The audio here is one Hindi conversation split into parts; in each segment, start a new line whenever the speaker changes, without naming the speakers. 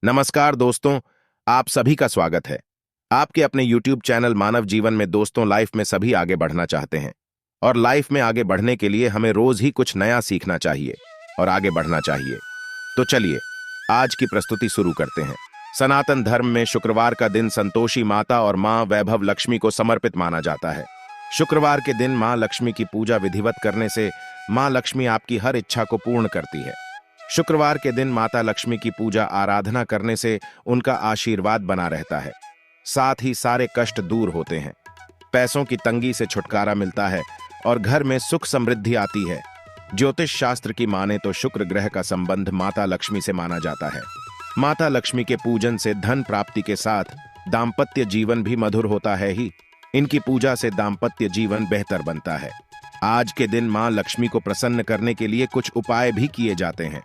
नमस्कार दोस्तों, आप सभी का स्वागत है। आपके अपने YouTube चैनल मानव जीवन में दोस्तों, लाइफ में सभी आगे बढ़ना चाहते हैं और लाइफ में आगे बढ़ने के लिए हमें रोज ही कुछ नया सीखना चाहिए और आगे बढ़ना चाहिए। तो चलिए आज की प्रस्तुति शुरू करते हैं। सनातन धर्म में शुक्रवार का दिन संतोषी माता और मां वैभव लक्ष्मी को समर्पित माना जाता है। शुक्रवार के दिन मां लक्ष्मी की पूजा विधिवत करने से मां लक्ष्मी आपकी हर इच्छा को पूर्ण करती है। शुक्रवार के दिन माता लक्ष्मी की पूजा आराधना करने से उनका आशीर्वाद बना रहता है। साथ ही सारे कष्ट दूर होते हैं, पैसों की तंगी से छुटकारा मिलता है और घर में सुख समृद्धि आती है। ज्योतिष शास्त्र की माने तो शुक्र ग्रह का संबंध माता लक्ष्मी से माना जाता है। माता लक्ष्मी के पूजन से धन प्राप्ति के साथ दाम्पत्य जीवन भी मधुर होता है ही। इनकी पूजा से दाम्पत्य जीवन बेहतर बनता है। आज के दिन मां लक्ष्मी को प्रसन्न करने के लिए कुछ उपाय भी किए जाते हैं।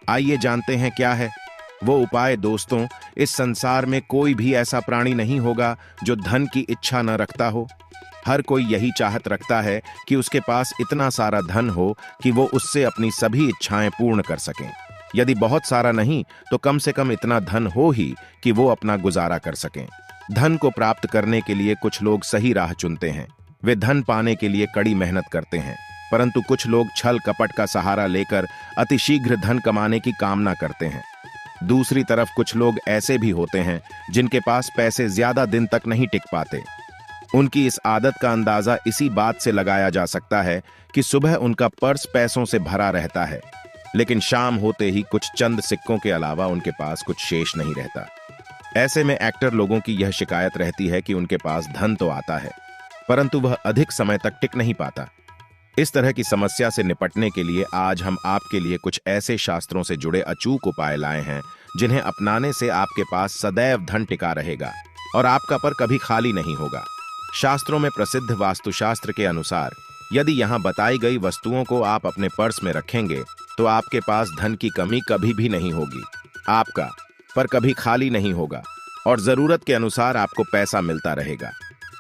आइए जानते हैं क्या है वो उपाय। दोस्तों, इस संसार में कोई भी ऐसा प्राणी नहीं होगा जो धन की इच्छा न रखता हो। हर कोई यही चाहत रखता है कि उसके पास इतना सारा धन हो कि वो उससे अपनी सभी इच्छाएं पूर्ण कर सकें। यदि बहुत सारा नहीं तो कम से कम इतना धन हो ही कि वो अपना गुजारा कर सकें। धन को प्राप्त करने के लिए कुछ लोग सही राह चुनते हैं। वे धन पाने के लिए कड़ी मेहनत करते हैं, परंतु कुछ लोग छल कपट का सहारा लेकर अतिशीघ्र धन कमाने की कामना करते हैं। दूसरी तरफ कुछ लोग ऐसे भी होते हैं जिनके पास पैसे ज्यादा दिन तक नहीं टिक पाते। उनकी इस आदत का अंदाजा इसी बात से लगाया जा सकता है कि सुबह उनका पर्स पैसों से भरा रहता है, लेकिन शाम होते ही कुछ चंद सिक्कों के अलावा उनके पास कुछ शेष नहीं रहता। ऐसे में एक्टर लोगों की यह शिकायत रहती है कि उनके पास धन तो आता है, परंतु वह अधिक समय तक टिक नहीं पाता। इस तरह की समस्या से निपटने के लिए आज हम आपके लिए कुछ ऐसे शास्त्रों से जुड़े अचूक उपाय लाए हैं जिन्हें अपनाने से आपके पास सदैव धन टिका रहेगा और आपका पर कभी खाली नहीं होगा। शास्त्रों में प्रसिद्ध वास्तुशास्त्र के अनुसार यदि यहाँ बताई गई वस्तुओं को आप अपने पर्स में रखेंगे तो आपके पास धन की कमी कभी भी नहीं होगी। आपका पर कभी खाली नहीं होगा और जरूरत के अनुसार आपको पैसा मिलता रहेगा।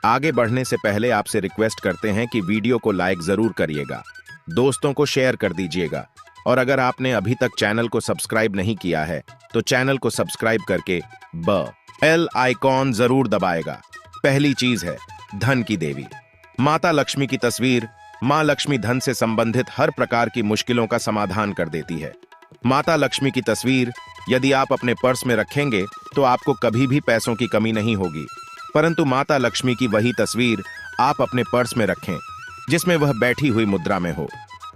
आगे बढ़ने से पहले आपसे रिक्वेस्ट करते हैं कि वीडियो को लाइक जरूर करिएगा, दोस्तों को शेयर कर दीजिएगा और अगर आपने अभी तक चैनल को सब्सक्राइब नहीं किया है तो चैनल को सब्सक्राइब करके बेल आइकॉन जरूर दबाएगा। पहली चीज है धन की देवी माता लक्ष्मी की तस्वीर। मां लक्ष्मी धन से संबंधित हर प्रकार की मुश्किलों का समाधान कर देती है। माता लक्ष्मी की तस्वीर यदि आप अपने पर्स में रखेंगे तो आपको कभी भी पैसों की कमी नहीं होगी, परंतु माता लक्ष्मी की वही तस्वीर आप अपने पर्स में रखें जिसमें वह बैठी हुई मुद्रा में हो।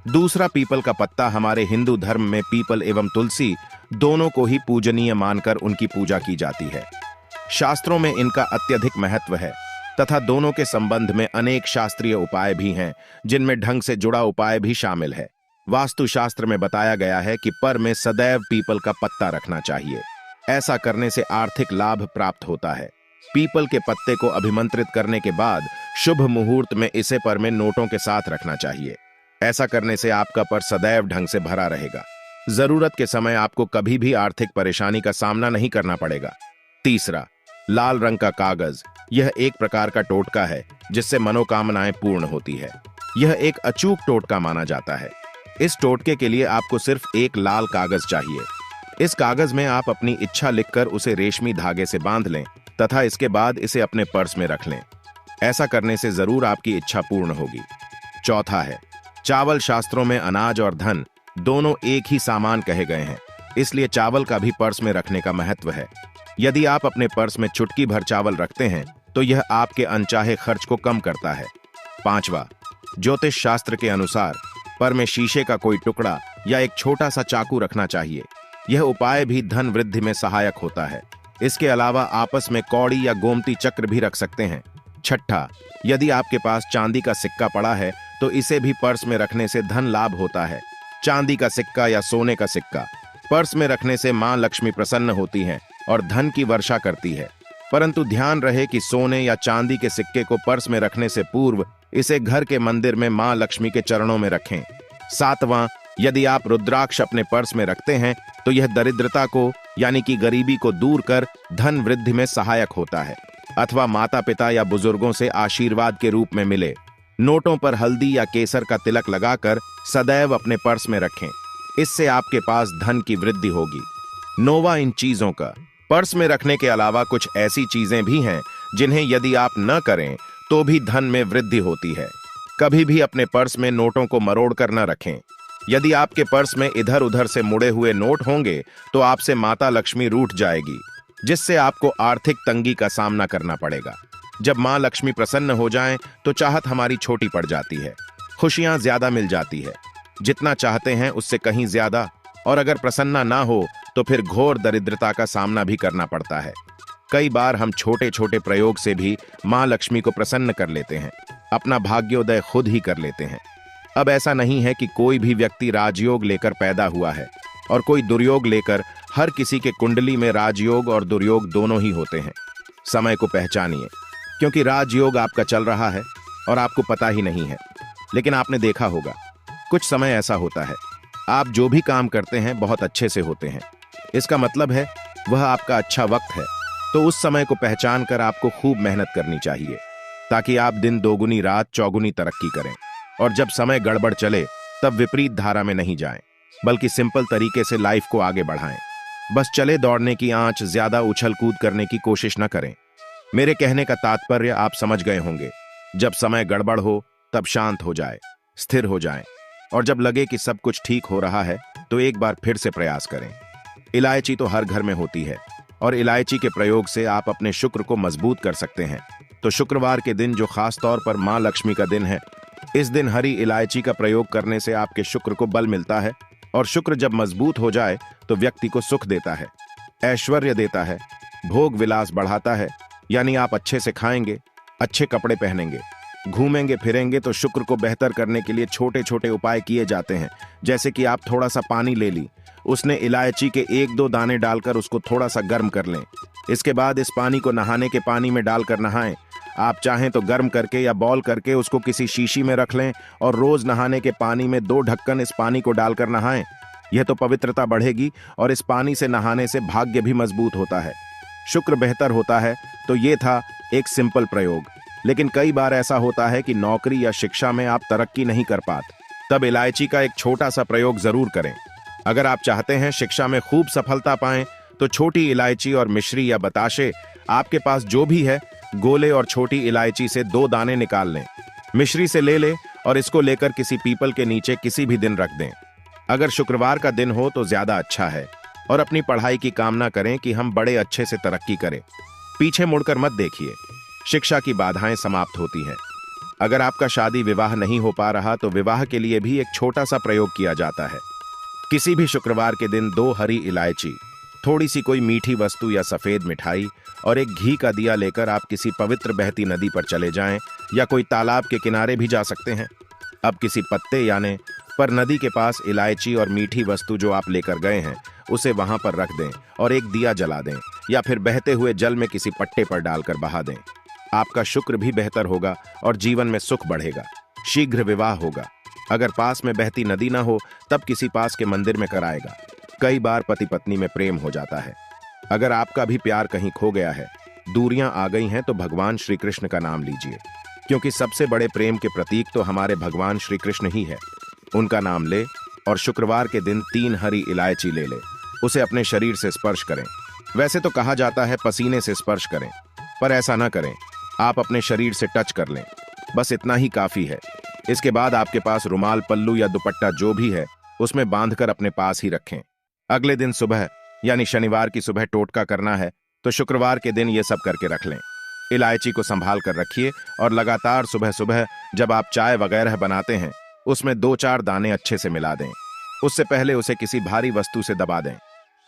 दूसरा, पीपल का पत्ता। हमारे हिंदू धर्म में पीपल एवं तुलसी दोनों को ही पूजनीय मानकर उनकी पूजा की जाती है। शास्त्रों में इनका अत्यधिक महत्व है तथा दोनों के संबंध में अनेक शास्त्रीय उपाय भी हैं जिनमें ढंग से जुड़ा उपाय भी शामिल है। वास्तुशास्त्र में बताया गया है कि पर में सदैव पीपल का पत्ता रखना चाहिए। ऐसा करने से आर्थिक लाभ प्राप्त होता है। पीपल के पत्ते को अभिमंत्रित करने के बाद शुभ मुहूर्त में इसे पर में नोटों के साथ रखना चाहिए। ऐसा करने से आपका पर सदैव ढंग से भरा रहेगा। जरूरत के समय आपको कभी भी आर्थिक परेशानी का सामना नहीं करना पड़ेगा। तीसरा, लाल रंग का कागज। यह एक प्रकार का टोटका है जिससे मनोकामनाएं पूर्ण होती है। यह एक अचूक टोटका माना जाता है। इस टोटके के लिए आपको सिर्फ एक लाल कागज चाहिए। इस कागज में आप अपनी इच्छा लिखकर उसे रेशमी धागे से बांध लें तथा इसके बाद इसे अपने पर्स में रख लें। ऐसा करने से जरूर आपकी इच्छा पूर्ण होगी। चौथा है चावल। शास्त्रों में अनाज और धन दोनों एक ही सामान कहे गए हैं, इसलिए चावल का भी पर्स में रखने का महत्व है। यदि आप अपने पर्स में चुटकी भर चावल रखते हैं तो यह आपके अनचाहे खर्च को कम करता है। पांचवा, ज्योतिष शास्त्र के अनुसार पर में शीशे का कोई टुकड़ा या एक छोटा सा चाकू रखना चाहिए। यह उपाय भी धन वृद्धि में सहायक होता है। इसके अलावा आपस में कौड़ी या गोमती चक्र भी रख सकते हैं। छठा, यदि आपके पास चांदी का सिक्का पड़ा है तो इसे भी पर्स में रखने से धन लाभ होता है। चांदी का सिक्का या सोने का सिक्का पर्स में रखने से मां लक्ष्मी प्रसन्न होती हैं और धन की वर्षा करती है, परंतु ध्यान रहे कि सोने या चांदी के सिक्के को पर्स में रखने से पूर्व इसे घर के मंदिर में मां लक्ष्मी के चरणों में रखें। सातवां, यदि आप रुद्राक्ष अपने पर्स में रखते हैं तो यह दरिद्रता को यानी कि गरीबी को दूर कर धन वृद्धि में सहायक होता है अथवा माता पिता या बुजुर्गों से आशीर्वाद के रूप में मिले। नोटों पर हल्दी या केसर का तिलक लगाकर सदैव अपने पर्स में रखें। इससे आपके पास धन की वृद्धि होगी। नौवां, इन चीजों का पर्स में रखने के अलावा कुछ ऐसी चीजें भी हैं जिन्हें यदि आप न करें तो भी धन में वृद्धि होती है। कभी भी अपने पर्स में नोटों को मरोड़ कर न रखें। यदि आपके पर्स में इधर उधर से मुड़े हुए नोट होंगे तो आपसे माता लक्ष्मी रूठ जाएगी, जिससे आपको आर्थिक तंगी का सामना करना पड़ेगा। जब मां लक्ष्मी प्रसन्न हो जाएं तो चाहत हमारी छोटी पड़ जाती है, खुशियां ज्यादा मिल जाती है, जितना चाहते हैं उससे कहीं ज्यादा, और अगर प्रसन्ना ना हो तो फिर घोर दरिद्रता का सामना भी करना पड़ता है। कई बार हम छोटे छोटे प्रयोग से भी मां लक्ष्मी को प्रसन्न कर लेते हैं, अपना भाग्योदय खुद ही कर लेते हैं। अब ऐसा नहीं है कि कोई भी व्यक्ति राजयोग लेकर पैदा हुआ है और कोई दुर्योग लेकर। हर किसी के कुंडली में राजयोग और दुर्योग दोनों ही होते हैं। समय को पहचानिए, क्योंकि राजयोग आपका चल रहा है और आपको पता ही नहीं है। लेकिन आपने देखा होगा कुछ समय ऐसा होता है, आप जो भी काम करते हैं बहुत अच्छे से होते हैं। इसका मतलब है वह आपका अच्छा वक्त है। तो उस समय को पहचान कर आपको खूब मेहनत करनी चाहिए, ताकि आप दिन दोगुनी रात चौगुनी तरक्की करें। और जब समय गड़बड़ चले तब विपरीत धारा में नहीं जाएं, बल्कि सिंपल तरीके से लाइफ को आगे बढ़ाएं। बस चले दौड़ने की आंच, ज्यादा उछल कूद करने की कोशिश न करें। मेरे कहने का तात्पर्य आप समझ गए होंगे। जब समय गड़बड़ हो तब शांत हो जाए, स्थिर हो जाएं, और जब लगे कि सब कुछ ठीक हो रहा है तो एक बार फिर से प्रयास करें। इलायची तो हर घर में होती है और इलायची के प्रयोग से आप अपने शुक्र को मजबूत कर सकते हैं। तो शुक्रवार के दिन, जो खास तौर पर मां लक्ष्मी का दिन है, इस दिन हरी इलायची का प्रयोग करने से आपके शुक्र को बल मिलता है। और शुक्र जब मजबूत हो जाए तो व्यक्ति को सुख देता है, ऐश्वर्य देता है, भोग विलास बढ़ाता है। यानी आप अच्छे से खाएंगे, अच्छे कपड़े पहनेंगे, घूमेंगे फिरेंगे। तो शुक्र को बेहतर करने के लिए छोटे छोटे उपाय किए जाते हैं। जैसे कि आप थोड़ा सा पानी ले ली, उसने इलायची के 1-2 दाने डालकर उसको थोड़ा सा गर्म कर लें। इसके बाद इस पानी को नहाने के पानी में डालकर नहाएं। आप चाहें तो गर्म करके या बॉल करके उसको किसी शीशी में रख लें और रोज नहाने के पानी में 2 ढक्कन इस पानी को डालकर नहाएं। यह तो पवित्रता बढ़ेगी और इस पानी से नहाने से भाग्य भी मजबूत होता है, शुक्र बेहतर होता है। तो ये था एक सिंपल प्रयोग। लेकिन कई बार ऐसा होता है कि नौकरी या शिक्षा में आप तरक्की नहीं कर पाते, तब इलायची का एक छोटा सा प्रयोग जरूर करें। अगर आप चाहते हैं शिक्षा में खूब सफलता पाएं तो छोटी इलायची और मिश्री या बताशे, आपके पास जो भी है, गोले और छोटी इलायची से 2 दाने निकाल लें, मिश्री से ले लें और इसको लेकर किसी पीपल के नीचे किसी भी दिन रख दें। अगर शुक्रवार का दिन हो तो ज्यादा अच्छा है। और अपनी पढ़ाई की कामना करें कि हम बड़े अच्छे से तरक्की करें। पीछे मुड़कर मत देखिए, शिक्षा की बाधाएं समाप्त होती हैं। अगर आपका शादी विवाह नहीं हो पा रहा तो विवाह के लिए भी एक छोटा सा प्रयोग किया जाता है। किसी भी शुक्रवार के दिन 2 हरी इलायची, थोड़ी सी कोई मीठी वस्तु या सफेद मिठाई और एक घी का दिया लेकर आप किसी पवित्र बहती नदी पर चले जाएं, या कोई तालाब के किनारे भी जा सकते हैं। अब किसी पत्ते यानी पर नदी के पास इलायची और मीठी वस्तु जो आप लेकर गए हैं उसे वहां पर रख दें और एक दिया जला दें, या फिर बहते हुए जल में किसी पट्टे पर डालकर बहा दें। आपका शुक्र भी बेहतर होगा और जीवन में सुख बढ़ेगा। शीघ्र विवाह होगा। अगर पास में बहती नदी ना हो तब किसी पास के मंदिर में कराएगा। कई बार पति पत्नी में प्रेम हो जाता है। अगर आपका भी प्यार कहीं खो गया है, दूरियां आ गई हैं, तो भगवान श्री कृष्ण का नाम लीजिए, क्योंकि सबसे बड़े प्रेम के प्रतीक तो हमारे भगवान श्री कृष्ण ही है। उनका नाम ले और शुक्रवार के दिन 3 हरी इलायची ले ले, उसे अपने शरीर से स्पर्श करें। वैसे तो कहा जाता है पसीने से स्पर्श करें, पर ऐसा ना करें, आप अपने शरीर से टच कर लें, बस इतना ही काफी है। इसके बाद आपके पास रुमाल, पल्लू या दुपट्टा जो भी है उसमें बांधकर अपने पास ही रखें। अगले दिन सुबह यानी शनिवार की सुबह टोटका करना है, तो शुक्रवार के दिन ये सब करके रख लें। इलायची को संभाल कर रखिए और लगातार सुबह सुबह जब आप चाय वगैरह बनाते हैं उसमें 2-4 दाने अच्छे से मिला दें। उससे पहले उसे किसी भारी वस्तु से दबा दें,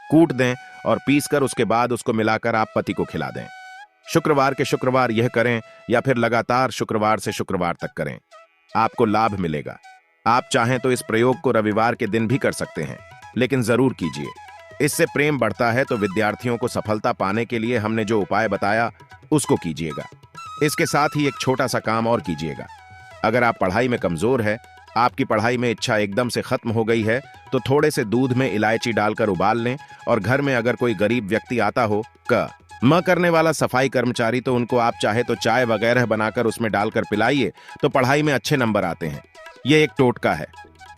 कूट दें और पीसकर उसके बाद उसको मिलाकर आप पति को खिला दें। शुक्रवार के शुक्रवार यह करें या फिर लगातार शुक्रवार से शुक्रवार तक करें, आपको लाभ मिलेगा। आप चाहें तो इस प्रयोग को रविवार के दिन भी कर सकते हैं, लेकिन जरूर कीजिए। इससे प्रेम बढ़ता है। तो विद्यार्थियों को सफलता पाने के लिए हमने जो उपाय बताया उसको कीजिएगा। इसके साथ ही एक छोटा सा काम और कीजिएगा। अगर आप पढ़ाई में कमजोर है, आपकी पढ़ाई में इच्छा एकदम से खत्म हो गई है, तो थोड़े से दूध में इलायची डालकर उबाल लें और घर में अगर कोई गरीब व्यक्ति आता हो, म करने वाला सफाई कर्मचारी, तो उनको आप चाहे तो चाय वगैरह बनाकर उसमें डालकर पिलाइए, तो पढ़ाई में अच्छे नंबर आते हैं। यह एक टोटका है।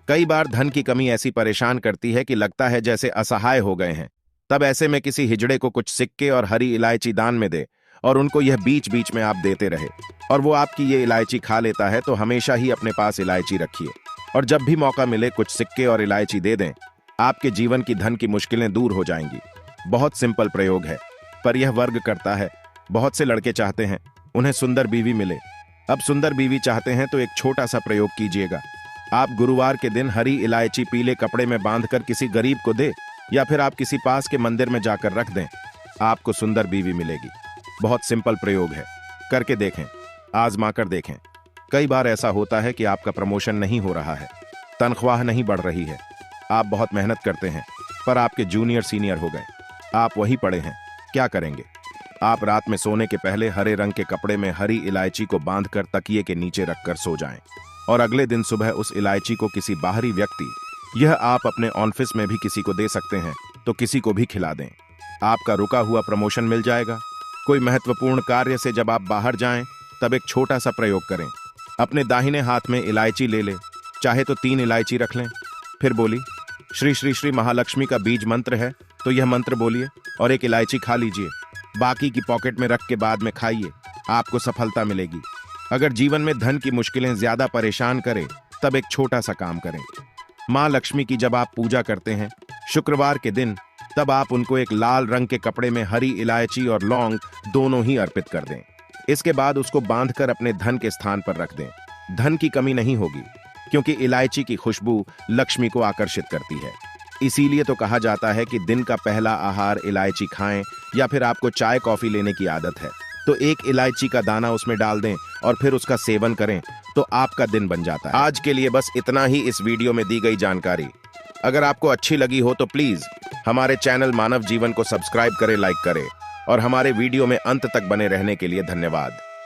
कई बार धन की कमी ऐसी परेशान करती है कि लगता है जैसे असहाय हो गए हैं। तब ऐसे में किसी हिजड़े को कुछ सिक्के और हरी इलायची दान में दे और उनको यह बीच बीच में आप देते रहे और वो आपकी ये इलायची खा लेता है, तो हमेशा ही अपने पास इलायची रखिए और जब भी मौका मिले कुछ सिक्के और इलायची दे दें। आपके जीवन की धन की मुश्किलें दूर हो जाएंगी। बहुत सिंपल प्रयोग है, पर यह वर्क करता है। बहुत से लड़के चाहते हैं उन्हें सुंदर बीवी मिले। अब सुंदर बीवी चाहते हैं तो एक छोटा सा प्रयोग कीजिएगा। आप गुरुवार के दिन हरी इलायची पीले कपड़े में बांधकर किसी गरीब को दे या फिर आप किसी पास के मंदिर में जाकर रख दें। आपको सुंदर बीवी मिलेगी। बहुत सिंपल प्रयोग है, करके देखें, आजमा कर देखें। कई बार ऐसा होता है कि आपका प्रमोशन नहीं हो रहा है, तनख्वाह नहीं बढ़ रही है, आप बहुत मेहनत करते हैं पर आपके जूनियर सीनियर हो गए, आप वही पड़े हैं। क्या करेंगे? आप रात में सोने के पहले हरे रंग के कपड़े में हरी इलायची को बांधकर तकिए के नीचे रखकर सो जाएं और अगले दिन सुबह उस इलायची को किसी बाहरी व्यक्ति, यह आप अपने ऑफिस में भी किसी को दे सकते हैं, तो किसी को भी खिला दें। आपका रुका हुआ प्रमोशन मिल जाएगा। कोई महत्वपूर्ण कार्य से जब आप बाहर जाएं तब एक छोटा सा प्रयोग करें। अपने दाहिने हाथ में इलायची ले ले, चाहे तो 3 इलायची रख लें। फिर बोली श्री श्री श्री महालक्ष्मी का बीज मंत्र है, तो यह मंत्र बोलिए और एक इलायची खा लीजिए। बाकी की पॉकेट में रख के बाद में खाइए, आपको सफलता मिलेगी। अगर जीवन में धन की मुश्किलें ज्यादा परेशान करें तब एक छोटा सा काम करें। माँ लक्ष्मी की जब आप पूजा करते हैं शुक्रवार के दिन, तब आप उनको एक लाल रंग के कपड़े में हरी इलायची और लौंग दोनों ही अर्पित कर दें। इसके बाद उसको बांधकर अपने धन के स्थान पर रख दें। धन की कमी नहीं होगी, क्योंकि इलायची की खुशबू लक्ष्मी को आकर्षित करती है। इसीलिए तो कहा जाता है कि दिन का पहला आहार इलायची खाएं, या फिर आपको चाय कॉफी लेने की आदत है तो एक इलायची का दाना उसमें डाल दें और फिर उसका सेवन करें, तो आपका दिन बन जाता है। आज के लिए बस इतना ही इस वीडियो में दी गई जानकारी। अगर आपको अच्छी लगी हो तो प्लीज हमारे चैनल मानव जीवन को सब्सक्राइब करें, लाइक करें और हमारे वीडियो में अंत तक बने रहने के लिए धन्यवाद।